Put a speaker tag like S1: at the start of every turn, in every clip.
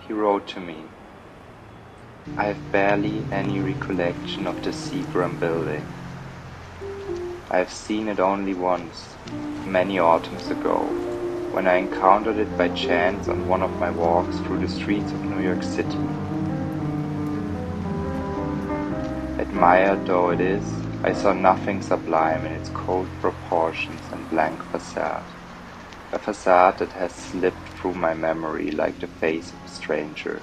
S1: He wrote to me, "I have barely any recollection of the Seagram building. I have seen it only once, many autumns ago, when I encountered it by chance on one of my walks through the streets of New York City. Admired though it is, I saw nothing sublime in its cold proportions and blank facade, a facade that has slipped through my memory like the face of a stranger.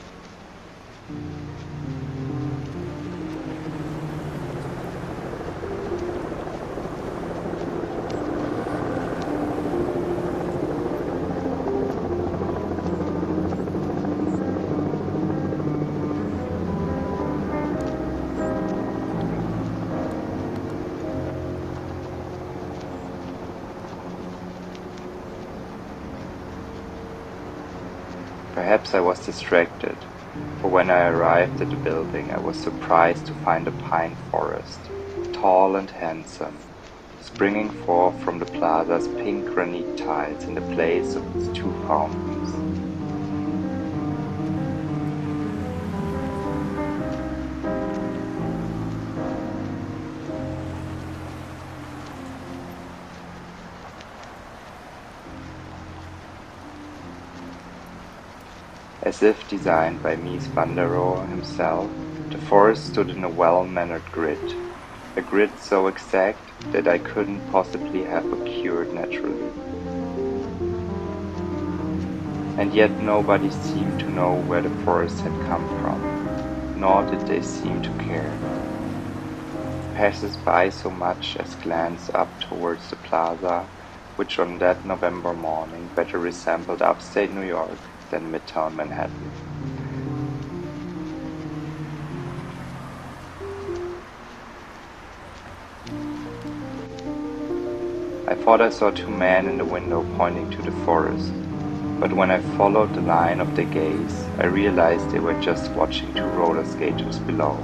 S1: Perhaps I was distracted, for when I arrived at the building I was surprised to find a pine forest, tall and handsome, springing forth from the plaza's pink granite tiles in the place of its two fountains. As if designed by Mies van der Rohe himself, the forest stood in a well-mannered grid, a grid so exact that I couldn't possibly have occurred naturally. And yet nobody seemed to know where the forest had come from, nor did they seem to care. Passers-by so much as glanced up towards the plaza, which on that November morning better resembled upstate New York than Midtown Manhattan. I thought I saw two men in the window pointing to the forest, but when I followed the line of their gaze, I realized they were just watching two roller skaters below.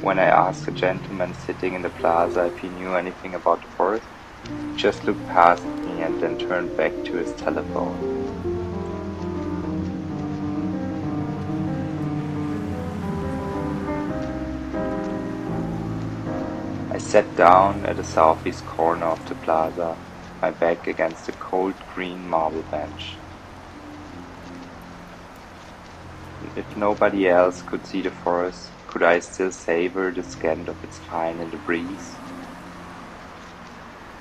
S1: When I asked a gentleman sitting in the plaza if he knew anything about the forest, he just looked past me and then turned back to his telephone. I sat down at the southeast corner of the plaza, my back against the cold green marble bench. If nobody else could see the forest, could I still savor the scent of its pine in the breeze?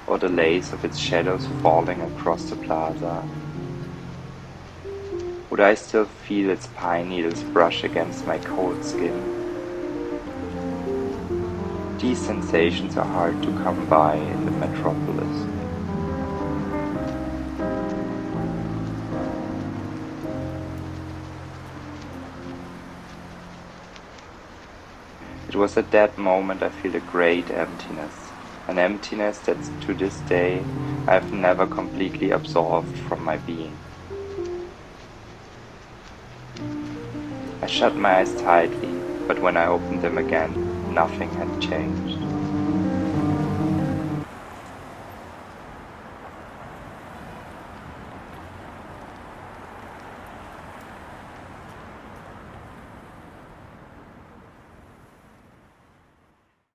S1: Or the lace of its shadows falling across the plaza? Would I still feel its pine needles brush against my cold skin? These sensations are hard to come by in the metropolis. It was at that moment I feel a great emptiness, an emptiness that to this day I have never completely absorbed from my being. I shut my eyes tightly, but when I opened them again, nothing had changed.